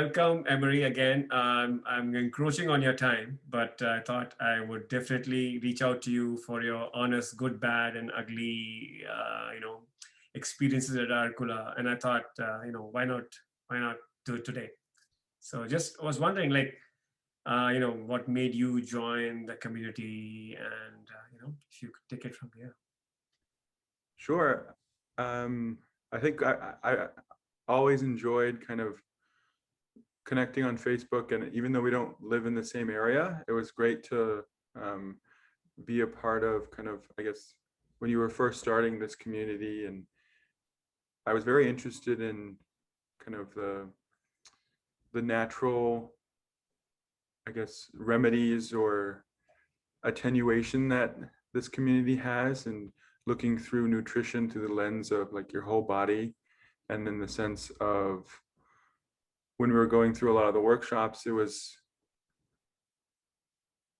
Welcome, Emery, again. I'm encroaching on your time, but I thought I would definitely reach out to you for your honest, good, bad, and ugly, experiences at Ayurkula. And I thought, why not do it today? So just was wondering, like, what made you join the community, and if you could take it from here. Sure. I think I always enjoyed kind of connecting on Facebook, and even though we don't live in the same area, it was great to um, be a part of kind of, I guess, when you were first starting this community. And I was very interested in kind of the natural, I guess, remedies or attenuation that this community has, and looking through nutrition through the lens of like your whole body. And in the sense of when we were going through a lot of the workshops, it was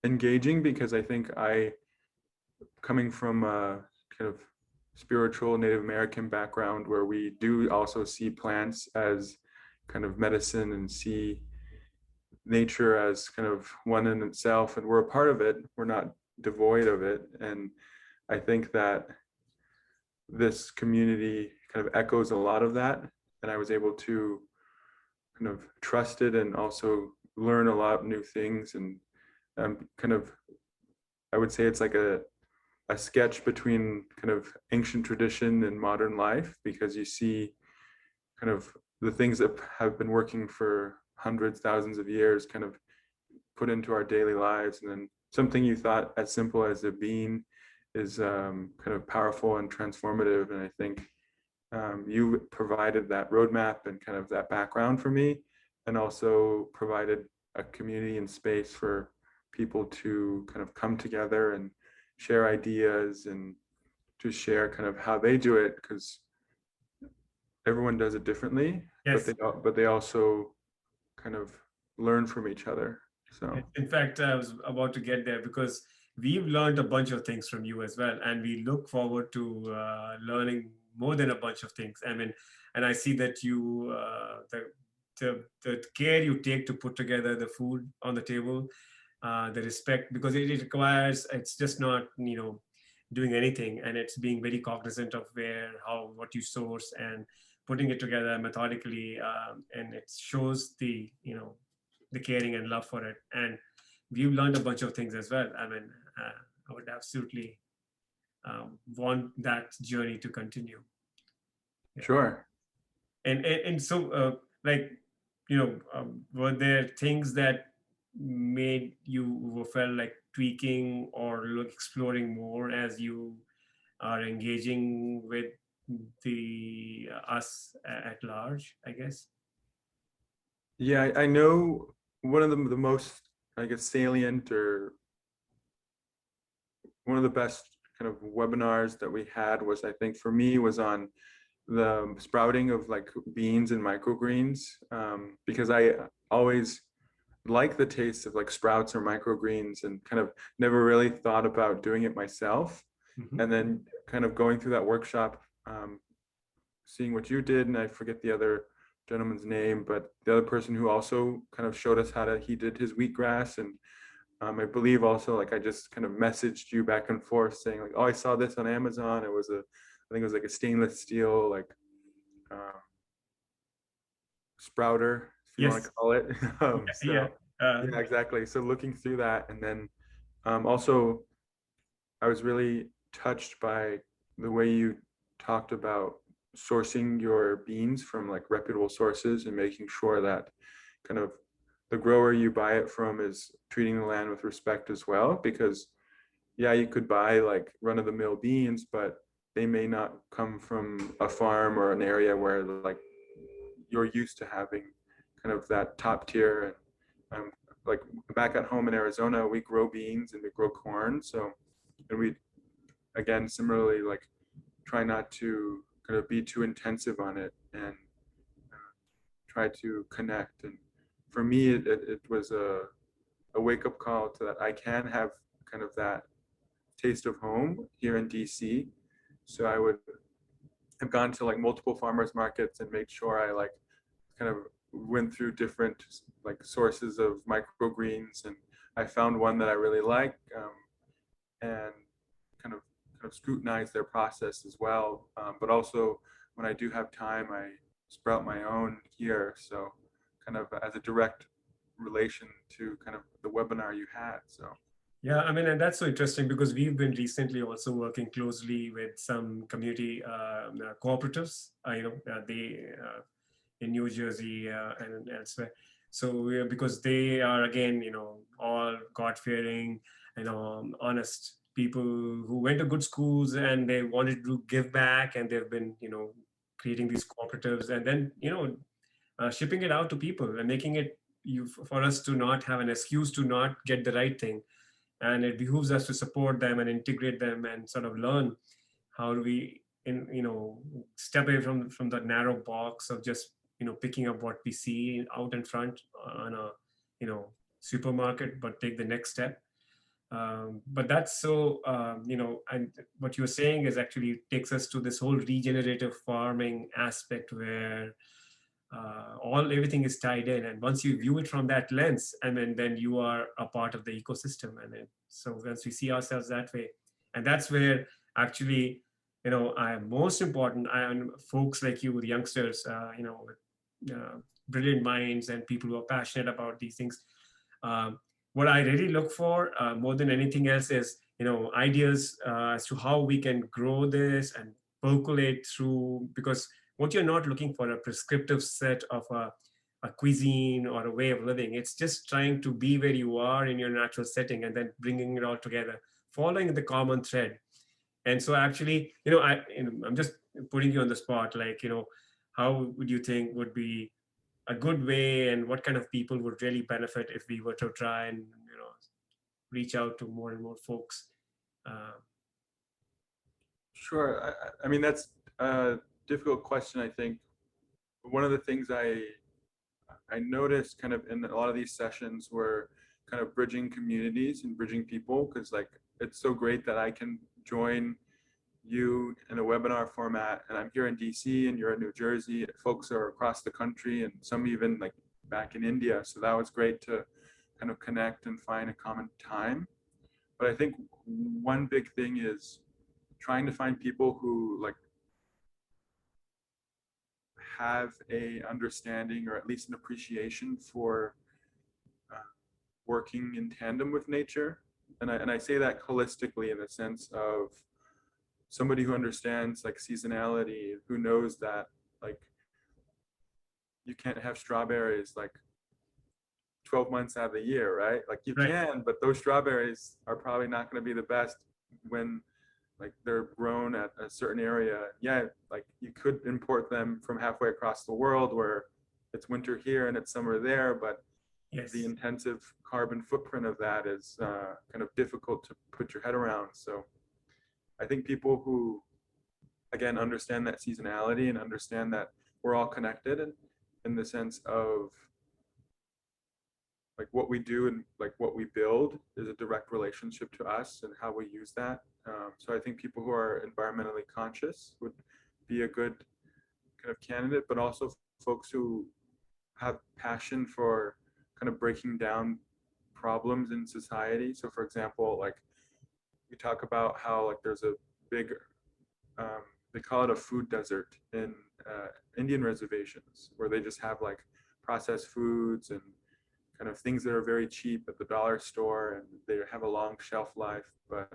engaging because I think coming from a kind of spiritual Native American background where we do also see plants as kind of medicine and see nature as kind of one in itself, and we're a part of it, we're not devoid of it. And I think that this community kind of echoes a lot of that, and I was able to kind of trust it and also learn a lot of new things. And kind of, I would say it's like a sketch between kind of ancient tradition and modern life, because you see kind of the things that have been working for hundreds, thousands of years kind of put into our daily lives. And then something you thought as simple as a bean is kind of powerful and transformative. And I think you provided that roadmap and kind of that background for me, and also provided a community and space for people to kind of come together and share ideas and to share kind of how they do it, because everyone does it differently, but Yes. they also kind of learn from each other. So In fact, I was about to get there because we've learned a bunch of things from you as well, and we look forward to learning more than a bunch of things. I mean, and I see that the care you take to put together the food on the table, the respect, because it requires, it's just not doing anything, and it's being very cognizant of what you source and putting it together methodically, and it shows the caring and love for it. And we've learned a bunch of things as well. I mean, I would absolutely want that journey to continue. Yeah. sure. And so, like, were there things that made you felt like tweaking or exploring more as you are engaging with the us at large, I guess? Yeah, I know one of the most, I guess, salient, or one of the best kind of webinars that we had was, I think for me, was on the sprouting of like beans and microgreens, because I always like the taste of like sprouts or microgreens, and kind of never really thought about doing it myself. Hmm. And then kind of going through that workshop, seeing what you did, and I forget the other gentleman's name, but the other person who also kind of showed us he did his wheatgrass. And I believe also, like, I just kind of messaged you back and forth saying like, oh, I saw this on Amazon. I think it was like a stainless steel, like, uh, sprouter, if you want Yes. to call it. Yeah. So yeah, exactly. So looking through that, and then also I was really touched by the way you talked about sourcing your beans from like reputable sources, and making sure that kind of the grower you buy it from is treating the land with respect as well. Because yeah, you could buy like run-of-the-mill beans, but they may not come from a farm or an area where like you're used to having kind of that top tier. And like back at home in Arizona, we grow beans and we grow corn. So, and we, again, similarly, like, try not to kind of be too intensive on it, and try to connect. And for me, it was a wake up call to that I can have kind of that taste of home here in DC. So I would have gone to like multiple farmers markets and made sure I like kind of went through different like sources of microgreens, and I found one that I really like, and kind of scrutinize their process as well. But also, when I do have time, I sprout my own here. So, kind of as a direct relation to kind of the webinar you had. So, Yeah, I mean, and that's so interesting because we've been recently also working closely with some community cooperatives. They in New Jersey and elsewhere. So because they are again, all God-fearing, honest people who went to good schools and they wanted to give back, and they've been, creating these cooperatives and then, shipping it out to people and making it for us to not have an excuse to not get the right thing. And it behooves us to support them and integrate them and sort of learn how do we step away from the narrow box of just picking up what we see out in front on a supermarket, but take the next step. But that's so and what you're saying is actually takes us to this whole regenerative farming aspect where all everything is tied in, and once you view it from that lens, and then you are a part of the ecosystem. And then so once we see ourselves that way, and that's where actually I am most important. I am folks like you, the youngsters, with brilliant minds and people who are passionate about these things. What I really look for more than anything else is ideas as to how we can grow this and percolate through, because what you're not looking for a prescriptive set of a cuisine or a way of living. It's just trying to be where you are in your natural setting and then bringing it all together, following the common thread. And so actually, I'm just putting you on the spot, like, how would you think would be a good way, and what kind of people would really benefit if we were to try and, reach out to more and more folks? Uh, sure. I mean, that's a difficult question. I think one of the things I noticed kind of in a lot of these sessions were kind of bridging communities and bridging people, because like it's so great that I can join you in a webinar format, and I'm here in DC and you're in New Jersey. Folks are across the country and some even like back in India. So that was great to kind of connect and find a common time. But I think one big thing is trying to find people who like have a understanding or at least an appreciation for uh, working in tandem with nature. And I say that holistically in the sense of somebody who understands like seasonality, who knows that like you can't have strawberries like 12 months out of the year, right? Like you right. can, but those strawberries are probably not going to be the best when like they're grown at a certain area. Yeah, like you could import them from halfway across the world where it's winter here and it's summer there, but the Yes. intensive carbon footprint of that is kind of difficult to put your head around. So I think people who, again, understand that seasonality and understand that we're all connected in the sense of like what we do and like what we build is a direct relationship to us and how we use that. So I think people who are environmentally conscious would be a good kind of candidate, but also folks who have passion for kind of breaking down problems in society. So for example, like we talk about how like there's a big, um, they call it a food desert in Indian reservations, where they just have like processed foods and kind of things that are very cheap at the dollar store, and they have a long shelf life. But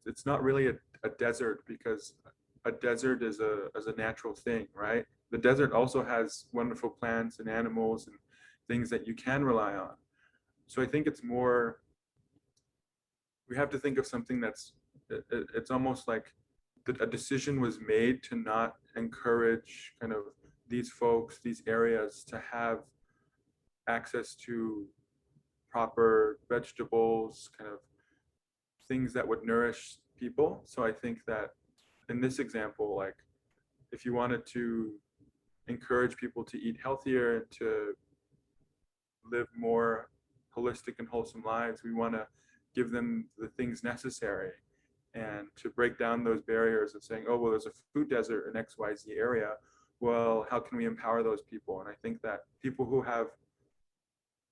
it's not really a desert, because a desert is a natural thing, right? The desert also has wonderful plants and animals and things that you can rely on. So I think it's more, we have to think of something that's, it's almost like a decision was made to not encourage kind of these folks, these areas to have access to proper vegetables, kind of things that would nourish people. So I think that in this example, like if you wanted to encourage people to eat healthier and to live more holistic and wholesome lives, we want to give them the things necessary, and to break down those barriers of saying, oh, well, there's a food desert in XYZ area. well, how can we empower those people? And I think that people who have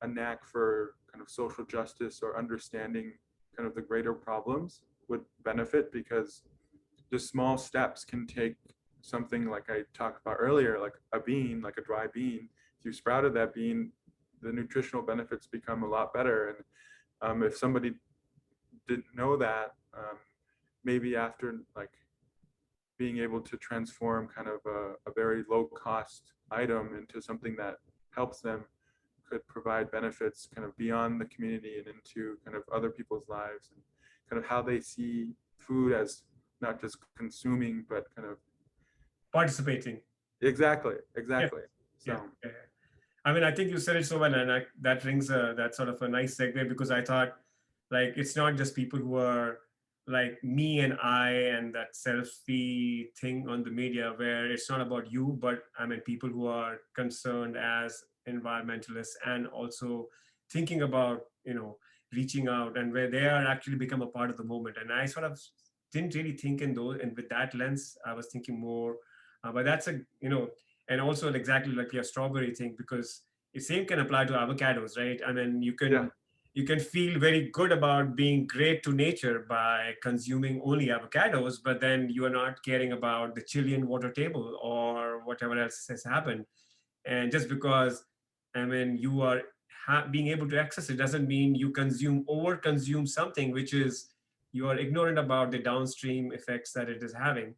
a knack for kind of social justice or understanding kind of the greater problems would benefit, because just small steps can take something like I talked about earlier, like a bean, like a dry bean. If you sprouted that bean, the nutritional benefits become a lot better. And if somebody didn't know that, maybe after like being able to transform kind of a very low cost item into something that helps them, could provide benefits kind of beyond the community and into kind of other people's lives, and kind of how they see food as not just consuming, but kind of Participating. exactly, Yeah, exactly. So yeah, yeah. I mean, I think you said it so well, and that rings that sort of a nice segue, because I thought, like, it's not just people who are like me and I and that selfie thing on the media, where it's not about you, but I mean people who are concerned as environmentalists and also thinking about, reaching out, and where they are actually become a part of the moment. And I sort of didn't really think in those, and with that lens, I was thinking more. But that's and also exactly like your strawberry thing, because the same can apply to avocados, right? I mean, yeah, you can feel very good about being great to nature by consuming only avocados, but then you are not caring about the Chilean water table or whatever else has happened. And just because, I mean, you are being able to access it doesn't mean you over consume something which is, you are ignorant about the downstream effects that it is having.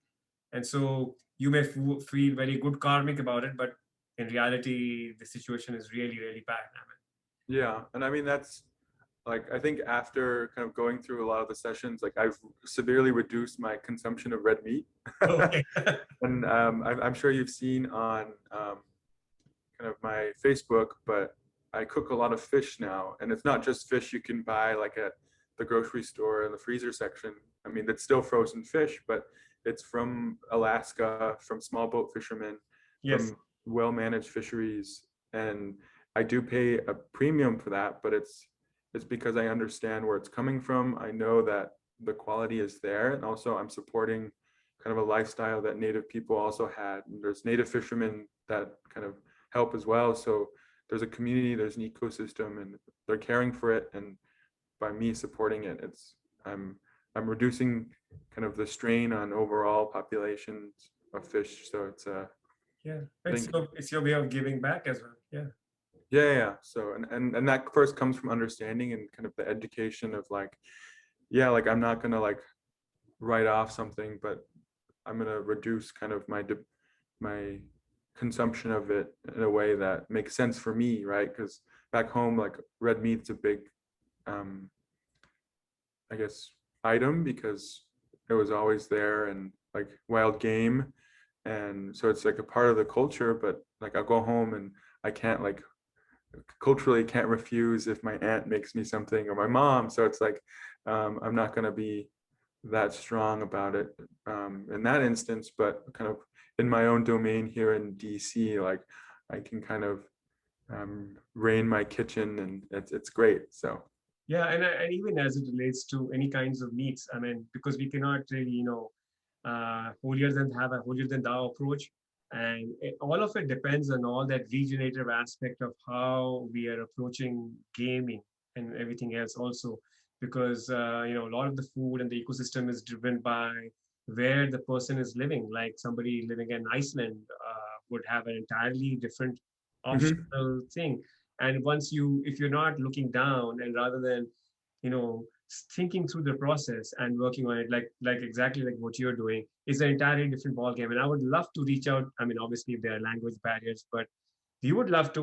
And so you may feel very good karmic about it, but in reality the situation is really, really bad. yeah. And I mean, that's like, I think after kind of going through a lot of the sessions, like I've severely reduced my consumption of red meat. Okay. And I'm sure you've seen on kind of my Facebook, but I cook a lot of fish now, and it's not just fish you can buy like at the grocery store in the freezer section. I mean, it's still frozen fish, but it's from Alaska, from small boat fishermen, Yes. from well-managed fisheries, and I do pay a premium for that, but it's because I understand where it's coming from. I know that the quality is there, and also I'm supporting kind of a lifestyle that native people also had. And there's native fishermen that kind of help as well. So there's a community, there's an ecosystem, and they're caring for it. And by me supporting it, I'm I'm reducing kind of the strain on overall populations of fish. So it's Yeah. I think It's your way of giving back as well. Yeah. yeah, yeah. So and that first comes from understanding and kind of the education of like, yeah, like I'm not gonna like write off something, but I'm gonna reduce kind of my consumption of it in a way that makes sense for me, right? Because back home, like red meat's a big, um, I guess, item because it was always there, and like wild game, and so it's like a part of the culture. But like I'll go home and I can't like culturally can't refuse if my aunt makes me something or my mom. So it's like I'm not gonna be that strong about it in that instance, but kind of in my own domain here in DC, like I can kind of reign my kitchen, and it's great. So Yeah, and even as it relates to any kinds of meats, I mean, because we cannot really, have a holier than thou approach, and all of it depends on all that regenerative aspect of how we are approaching gaming and everything else also, because a lot of the food and the ecosystem is driven by where the person is living. Like somebody living in Iceland would have an entirely different mhm. optional thing. And once you, if you're not looking down, and rather than you know thinking through the process and working on it, like exactly like what you're doing, is an entirely different ball game. And I would love to reach out. I mean, obviously there are language barriers, but we would love to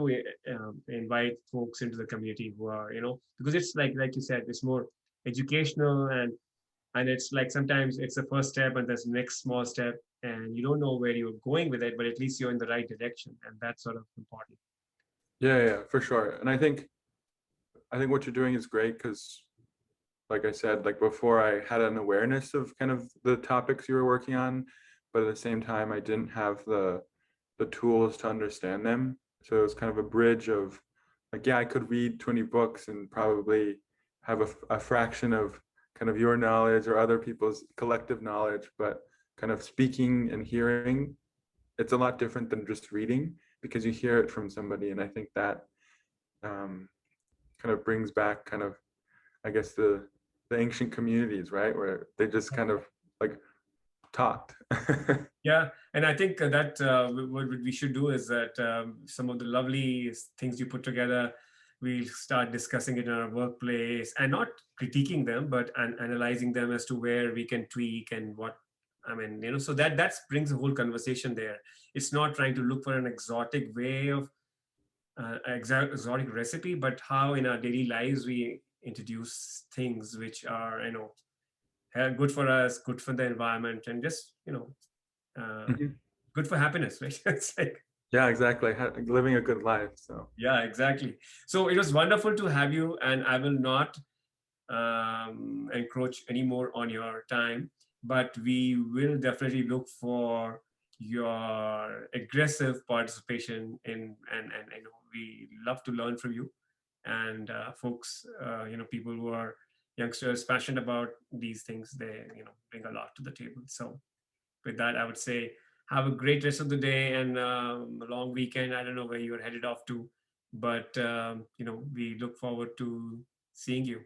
invite folks into the community who are, because it's like you said, it's more educational, and it's like sometimes it's the first step and there's the next small step, and you don't know where you're going with it, but at least you're in the right direction, and that's sort of important. Yeah, yeah, for sure. And I think what you're doing is great because, like I said, like before, I had an awareness of kind of the topics you were working on, but at the same time, I didn't have the tools to understand them. So it was kind of a bridge of like, yeah, I could read 20 books and probably have a fraction of kind of your knowledge or other people's collective knowledge, but kind of speaking and hearing it's a lot different than just reading because you hear it from somebody. And I think that kind of brings back kind of, I guess, the ancient communities, right? Where they just kind of like talked. Yeah, and I think that what we should do is that some of the lovely things you put together, we'll start discussing it in our workplace and not critiquing them, but analyzing them as to where we can tweak and what. I mean, so that brings a whole conversation there. It's not trying to look for an exotic way of exotic recipe, but how in our daily lives we introduce things which are good for us, good for the environment, and just uh, Mhm. good for happiness, right? It's like, Yeah, exactly. Living a good life. So yeah, exactly. So it was wonderful to have you, and I will not encroach any more on your time, but we will definitely look for your aggressive participation in, and we love to learn from you and folks, people who are youngsters passionate about these things, they bring a lot to the table. So with that, I would say have a great rest of the day and a long weekend. I don't know where you're headed off to, but we look forward to seeing you.